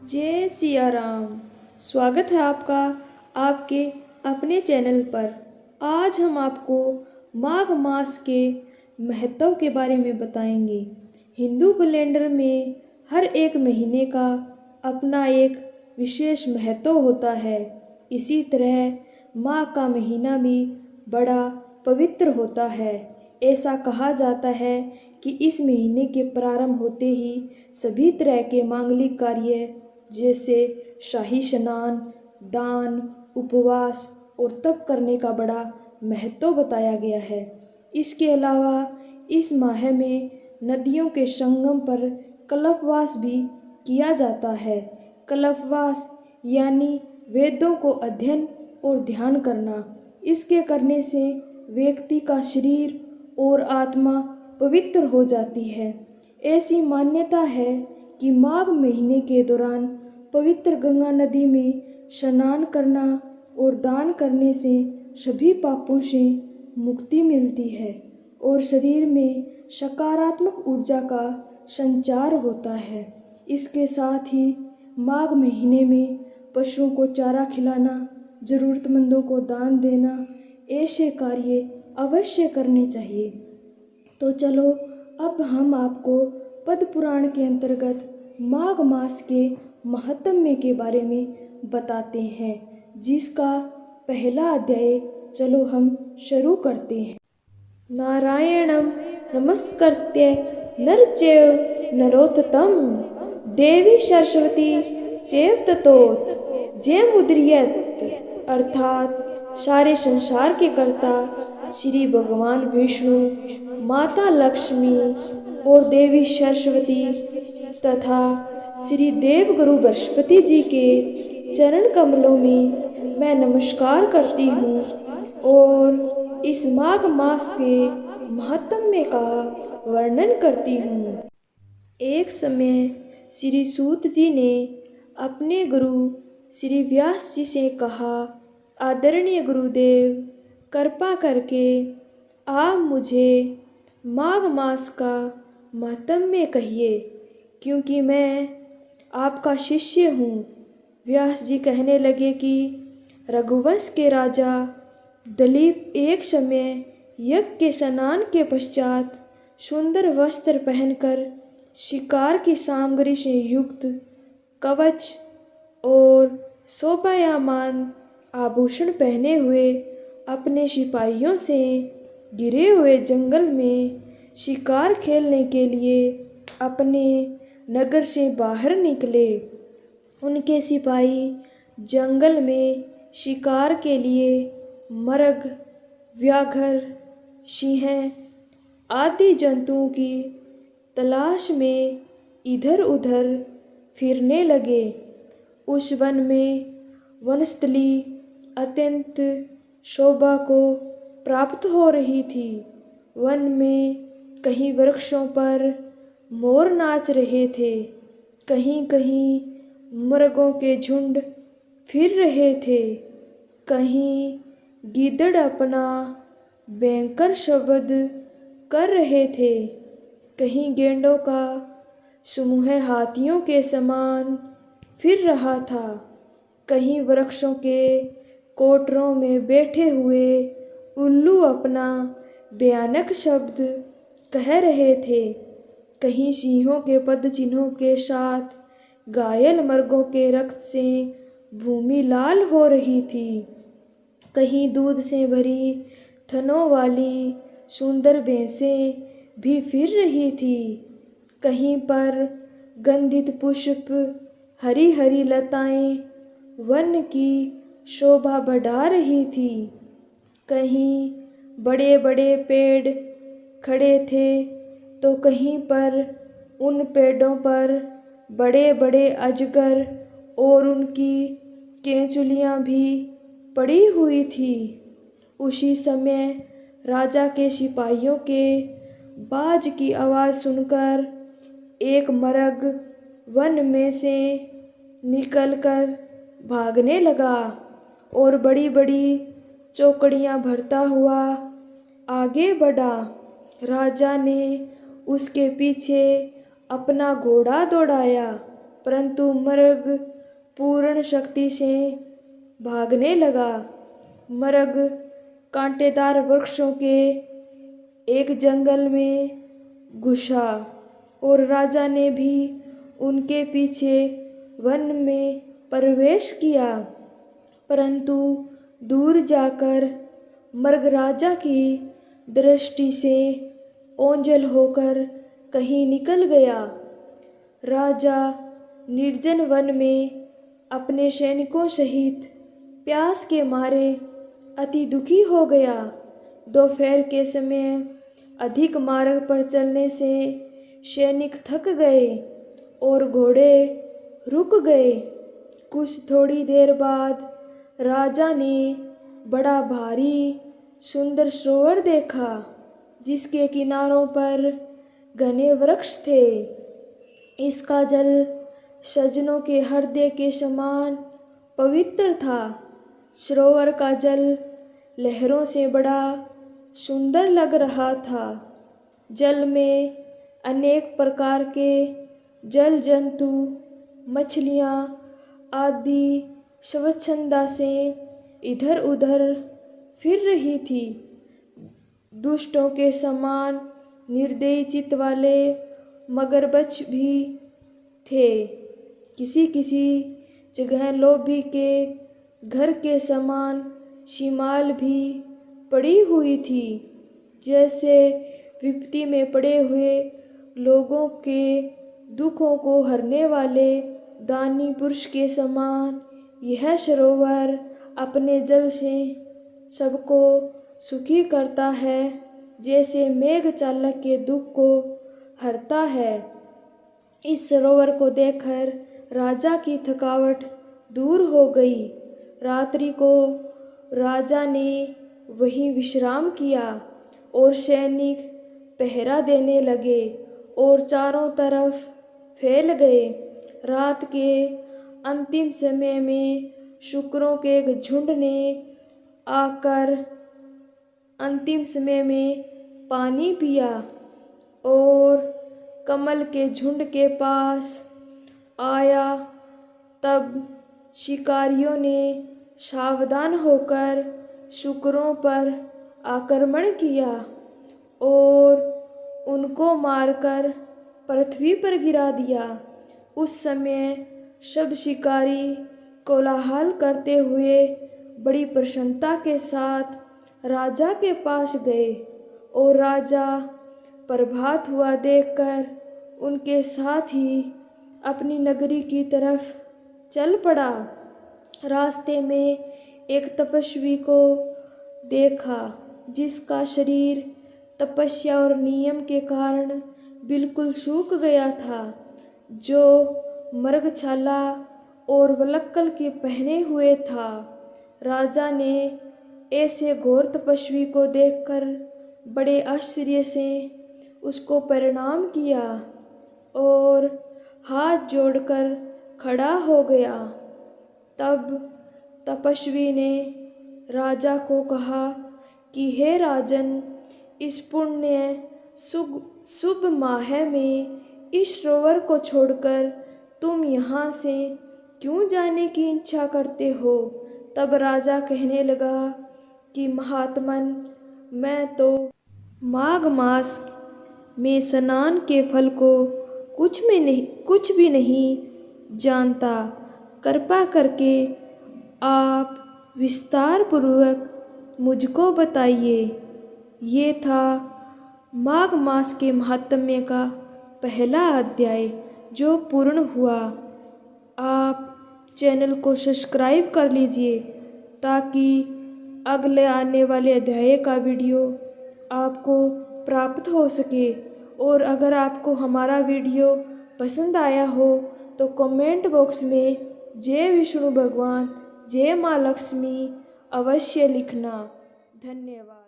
जय सिया राम। स्वागत है आपका आपके अपने चैनल पर। आज हम आपको माघ मास के महत्व के बारे में बताएंगे। हिंदू कैलेंडर में हर एक महीने का अपना एक विशेष महत्व होता है। इसी तरह माघ का महीना भी बड़ा पवित्र होता है। ऐसा कहा जाता है कि इस महीने के प्रारंभ होते ही सभी तरह के मांगलिक कार्य जैसे शाही स्नान, दान, उपवास और तप करने का बड़ा महत्व बताया गया है। इसके अलावा इस माह में नदियों के संगम पर कल्पवास भी किया जाता है। कल्पवास यानी वेदों को अध्ययन और ध्यान करना। इसके करने से व्यक्ति का शरीर और आत्मा पवित्र हो जाती है। ऐसी मान्यता है कि माघ महीने के दौरान पवित्र गंगा नदी में स्नान करना और दान करने से सभी पापों से मुक्ति मिलती है और शरीर में सकारात्मक ऊर्जा का संचार होता है। इसके साथ ही माघ महीने में पशुओं को चारा खिलाना, ज़रूरतमंदों को दान देना, ऐसे कार्य अवश्य करने चाहिए। तो चलो अब हम आपको पद्म पुराण के अंतर्गत माघ मास के महात्म्य के बारे में बताते हैं, जिसका पहला अध्याय चलो हम शुरू करते हैं। नारायणं नमस्कृत्य नर चैव नरोत्तमं देवी सरस्वती चैव ततो जयमुदीरयेत्। अर्थात सारे संसार के कर्ता श्री भगवान विष्णु, माता लक्ष्मी और देवी सरस्वती तथा श्री देवगुरु बृहस्पति जी के चरण कमलों में मैं नमस्कार करती हूँ और इस माघ मास के महात्म्य का वर्णन करती हूँ। एक समय श्री सूत जी ने अपने गुरु श्री व्यास जी से कहा, आदरणीय गुरुदेव, कृपा करके आप मुझे माघ मास का महात्म्य कहिए, क्योंकि मैं आपका शिष्य हूँ। व्यास जी कहने लगे कि रघुवंश के राजा दिलीप एक समय यज्ञ के स्नान के पश्चात सुंदर वस्त्र पहनकर शिकार की सामग्री से युक्त कवच और शोभायमान आभूषण पहने हुए अपने सिपाहियों से घिरे हुए जंगल में शिकार खेलने के लिए अपने नगर से बाहर निकले। उनके सिपाही जंगल में शिकार के लिए मृग, व्याघ्र, सिंह आदि जंतुओं की तलाश में इधर उधर फिरने लगे। उस वन में वनस्थली अत्यंत शोभा को प्राप्त हो रही थी। वन में कहीं वृक्षों पर मोर नाच रहे थे, कहीं कहीं मृगों के झुंड फिर रहे थे, कहीं गीदड़ अपना भयंकर शब्द कर रहे थे, कहीं गेंडों का समूह हाथियों के समान फिर रहा था, कहीं वृक्षों के कोटरों में बैठे हुए उल्लू अपना भयानक शब्द कह रहे थे, कहीं सिंहों के पद चिन्हों के साथ घायल मृगों के रक्त से भूमि लाल हो रही थी, कहीं दूध से भरी थनों वाली सुंदर भैंसें भी फिर रही थी, कहीं पर गंधित पुष्प, हरी हरी लताएं वन की शोभा बढ़ा रही थी, कहीं बड़े बड़े पेड़ खड़े थे तो कहीं पर उन पेड़ों पर बड़े बड़े अजगर और उनकी केंचुलियाँ भी पड़ी हुई थी। उसी समय राजा के सिपाहियों के बाज की आवाज़ सुनकर एक मृग वन में से निकलकर भागने लगा और बड़ी बड़ी चौकड़ियाँ भरता हुआ आगे बढ़ा। राजा ने उसके पीछे अपना घोड़ा दौड़ाया परंतु मृग पूर्ण शक्ति से भागने लगा। मृग कांटेदार वृक्षों के एक जंगल में घुसा और राजा ने भी उनके पीछे वन में प्रवेश किया, परंतु दूर जाकर मृग राजा की दृष्टि से ओझल होकर कहीं निकल गया। राजा निर्जन वन में अपने सैनिकों सहित प्यास के मारे अति दुखी हो गया। दोपहर के समय अधिक मार्ग पर चलने से सैनिक थक गए और घोड़े रुक गए। कुछ थोड़ी देर बाद राजा ने बड़ा भारी सुंदर सरोवर देखा, जिसके किनारों पर घने वृक्ष थे। इसका जल सज्जनों के हृदय के समान पवित्र था। सरोवर का जल लहरों से बड़ा सुंदर लग रहा था। जल में अनेक प्रकार के जल जंतु, मछलियाँ आदि स्वच्छंदा से इधर उधर फिर रही थी। दुष्टों के समान निर्दयी चित्त वाले मगरमच्छ भी थे। किसी किसी जगह लोभी के घर के समान शिमाल भी पड़ी हुई थी। जैसे विपत्ति में पड़े हुए लोगों के दुखों को हरने वाले दानी पुरुष के समान यह सरोवर अपने जल से सबको सुखी करता है, जैसे मेघ चालक के दुख को हरता है। इस सरोवर को देखकर राजा की थकावट दूर हो गई। रात्रि को राजा ने वहीं विश्राम किया और सैनिक पहरा देने लगे और चारों तरफ फैल गए। रात के अंतिम समय में शुकरों के एक झुंड ने आकर अंतिम समय में पानी पिया और कमल के झुंड के पास आया। तब शिकारियों ने सावधान होकर शुकरों पर आक्रमण किया और उनको मारकर पृथ्वी पर गिरा दिया। उस समय सब शिकारी कोलाहल करते हुए बड़ी प्रसन्नता के साथ राजा के पास गए और राजा प्रभात हुआ देखकर उनके साथ ही अपनी नगरी की तरफ चल पड़ा। रास्ते में एक तपस्वी को देखा, जिसका शरीर तपस्या और नियम के कारण बिल्कुल सूख गया था, जो मृगछाला और वलक्कल के पहने हुए था। राजा ने ऐसे घोर तपस्वी को देखकर बड़े आश्चर्य से उसको प्रणाम किया और हाथ जोड़कर खड़ा हो गया। तब तपस्वी ने राजा को कहा कि हे राजन, इस पुण्य शुभ माह में इस सरोवर को छोड़कर तुम यहाँ से क्यों जाने की इच्छा करते हो? तब राजा कहने लगा कि महात्मन, मैं तो माघ मास में स्नान के फल को कुछ भी नहीं जानता। कृपा करके आप विस्तार पूर्वक मुझको बताइए। ये था माघ मास के महात्म्य का पहला अध्याय जो पूर्ण हुआ। आप चैनल को सब्सक्राइब कर लीजिए ताकि अगले आने वाले अध्याय का वीडियो आपको प्राप्त हो सके। और अगर आपको हमारा वीडियो पसंद आया हो तो कमेंट बॉक्स में जय विष्णु भगवान, जय माँ लक्ष्मी अवश्य लिखना। धन्यवाद।